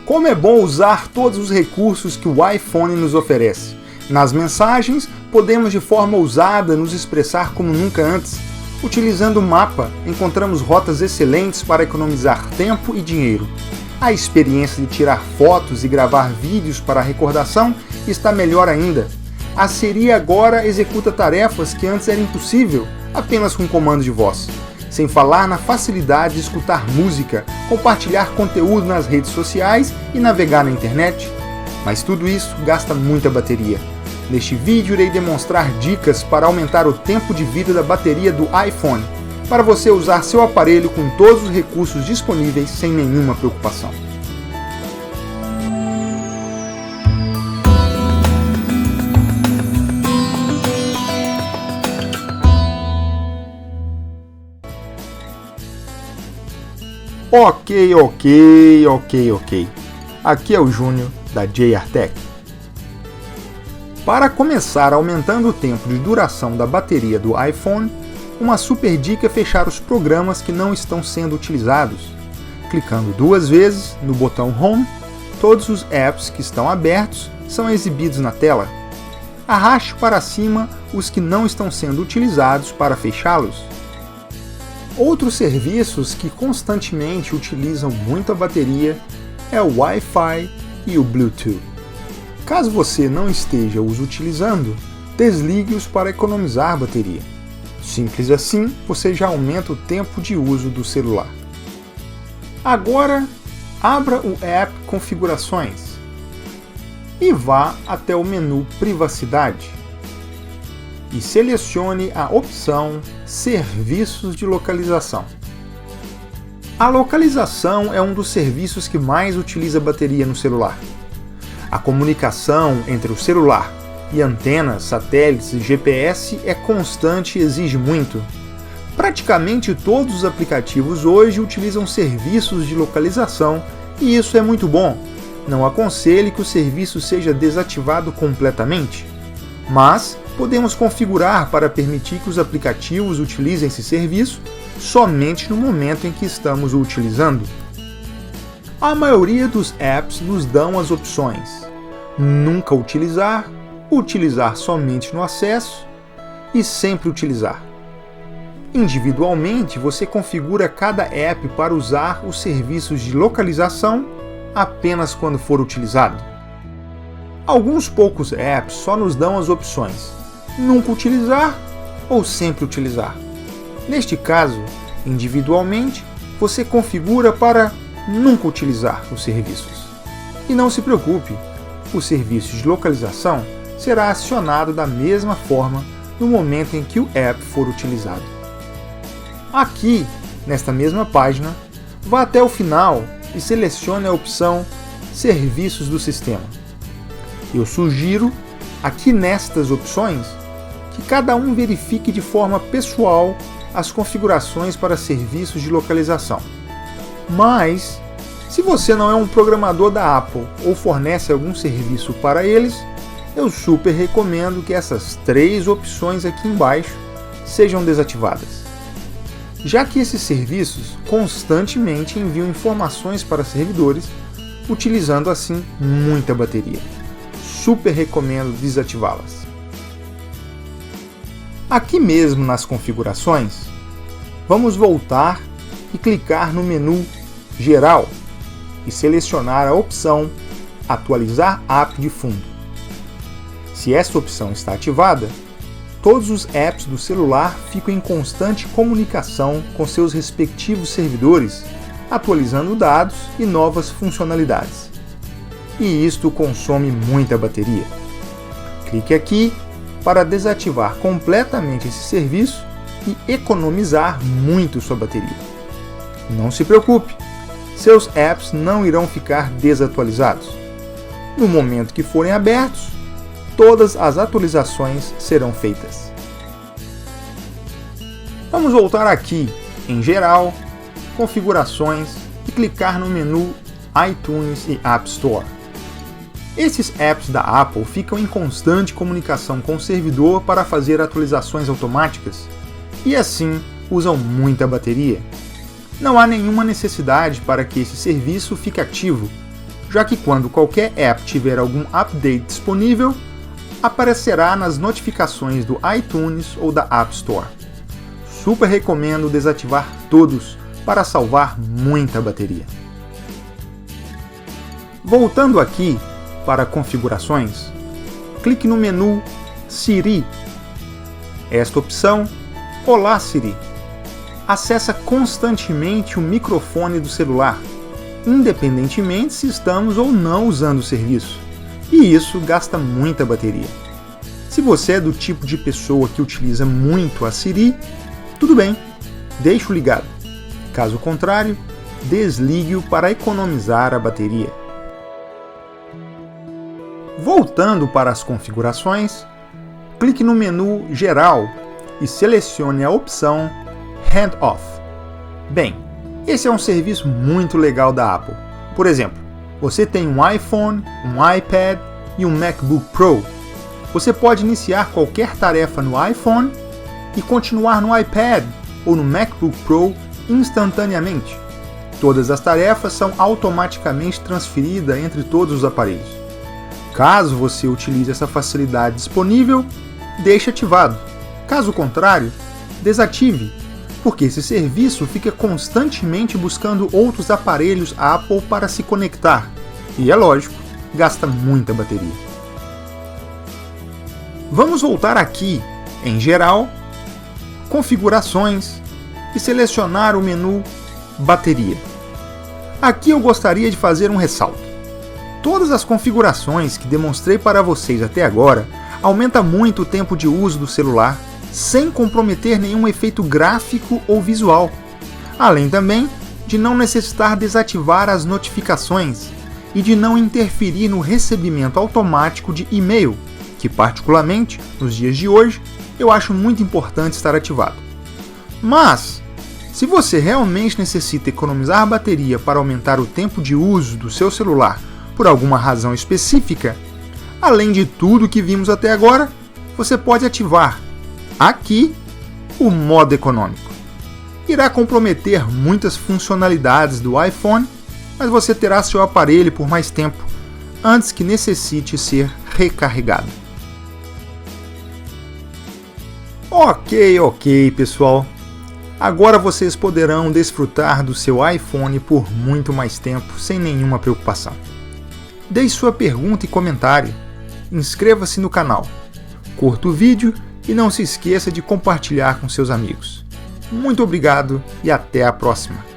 Como é bom usar todos os recursos que o iPhone nos oferece. Nas mensagens, podemos de forma ousada nos expressar como nunca antes. Utilizando o mapa, encontramos rotas excelentes para economizar tempo e dinheiro. A experiência de tirar fotos e gravar vídeos para recordação está melhor ainda. A Siri agora executa tarefas que antes era impossível, apenas com comandos de voz. Sem falar na facilidade de escutar música, compartilhar conteúdo nas redes sociais e navegar na internet. Mas tudo isso gasta muita bateria. Neste vídeo irei demonstrar dicas para aumentar o tempo de vida da bateria do iPhone, para você usar seu aparelho com todos os recursos disponíveis sem nenhuma preocupação. Ok. Aqui é o Júnior da JR Tech. Para começar aumentando o tempo de duração da bateria do iPhone, uma super dica é fechar os programas que não estão sendo utilizados. Clicando 2 vezes no botão Home, todos os apps que estão abertos são exibidos na tela. Arraste para cima os que não estão sendo utilizados para fechá-los. Outros serviços que constantemente utilizam muita bateria é o Wi-Fi e o Bluetooth. Caso você não esteja os utilizando, desligue-os para economizar bateria. Simples assim, você já aumenta o tempo de uso do celular. Agora, abra o app Configurações e vá até o menu Privacidade e selecione a opção Serviços de localização. A localização é um dos serviços que mais utiliza bateria no celular. A comunicação entre o celular e antenas, satélites e GPS é constante e exige muito. Praticamente todos os aplicativos hoje utilizam serviços de localização e isso é muito bom. Não aconselho que o serviço seja desativado completamente, mas podemos configurar para permitir que os aplicativos utilizem esse serviço somente no momento em que estamos o utilizando. A maioria dos apps nos dão as opções Nunca utilizar, Utilizar somente no acesso e Sempre utilizar. Individualmente, você configura cada app para usar os serviços de localização apenas quando for utilizado. Alguns poucos apps só nos dão as opções Nunca utilizar ou Sempre utilizar. Neste caso, individualmente, você configura para Nunca utilizar os serviços. E não se preocupe, o serviço de localização será acionado da mesma forma no momento em que o app for utilizado. Aqui, nesta mesma página, vá até o final e selecione a opção Serviços do sistema. Eu sugiro, aqui nestas opções, que cada um verifique de forma pessoal as configurações para serviços de localização. Mas, se você não é um programador da Apple ou fornece algum serviço para eles, eu super recomendo que essas 3 opções aqui embaixo sejam desativadas, já que esses serviços constantemente enviam informações para servidores, utilizando assim muita bateria. Super recomendo desativá-las. Aqui mesmo nas configurações, vamos voltar e clicar no menu Geral e selecionar a opção Atualizar app de fundo. Se esta opção está ativada, todos os apps do celular ficam em constante comunicação com seus respectivos servidores, atualizando dados e novas funcionalidades. E isto consome muita bateria. Clique aqui para desativar completamente esse serviço e economizar muito sua bateria. Não se preocupe, seus apps não irão ficar desatualizados. No momento que forem abertos, todas as atualizações serão feitas. Vamos voltar aqui em Geral, Configurações e clicar no menu iTunes e App Store. Esses apps da Apple ficam em constante comunicação com o servidor para fazer atualizações automáticas e assim usam muita bateria. Não há nenhuma necessidade para que esse serviço fique ativo, já que quando qualquer app tiver algum update disponível, aparecerá nas notificações do iTunes ou da App Store. Super recomendo desativar todos para salvar muita bateria. Voltando aqui para configurações, clique no menu Siri. Esta opção, Olá Siri, acessa constantemente o microfone do celular, independentemente se estamos ou não usando o serviço, e isso gasta muita bateria. Se você é do tipo de pessoa que utiliza muito a Siri, tudo bem, deixe-o ligado. Caso contrário, desligue-o para economizar a bateria. Voltando para as configurações, clique no menu Geral e selecione a opção Hand Off. Bem, esse é um serviço muito legal da Apple. Por exemplo, você tem um iPhone, um iPad e um MacBook Pro. Você pode iniciar qualquer tarefa no iPhone e continuar no iPad ou no MacBook Pro instantaneamente. Todas as tarefas são automaticamente transferidas entre todos os aparelhos. Caso você utilize essa facilidade disponível, deixe ativado. Caso contrário, desative, porque esse serviço fica constantemente buscando outros aparelhos Apple para se conectar. E é lógico, gasta muita bateria. Vamos voltar aqui em Geral, Configurações e selecionar o menu Bateria. Aqui eu gostaria de fazer um ressalto. Todas as configurações que demonstrei para vocês até agora aumentam muito o tempo de uso do celular, sem comprometer nenhum efeito gráfico ou visual, além também de não necessitar desativar as notificações e de não interferir no recebimento automático de e-mail, que particularmente, nos dias de hoje, eu acho muito importante estar ativado. Mas, se você realmente necessita economizar bateria para aumentar o tempo de uso do seu celular por alguma razão específica, além de tudo que vimos até agora, você pode ativar aqui o modo econômico. Irá comprometer muitas funcionalidades do iPhone, mas você terá seu aparelho por mais tempo, antes que necessite ser recarregado. Ok, pessoal. Agora vocês poderão desfrutar do seu iPhone por muito mais tempo, sem nenhuma preocupação. Deixe sua pergunta e comentário, inscreva-se no canal, curta o vídeo e não se esqueça de compartilhar com seus amigos. Muito obrigado e até a próxima!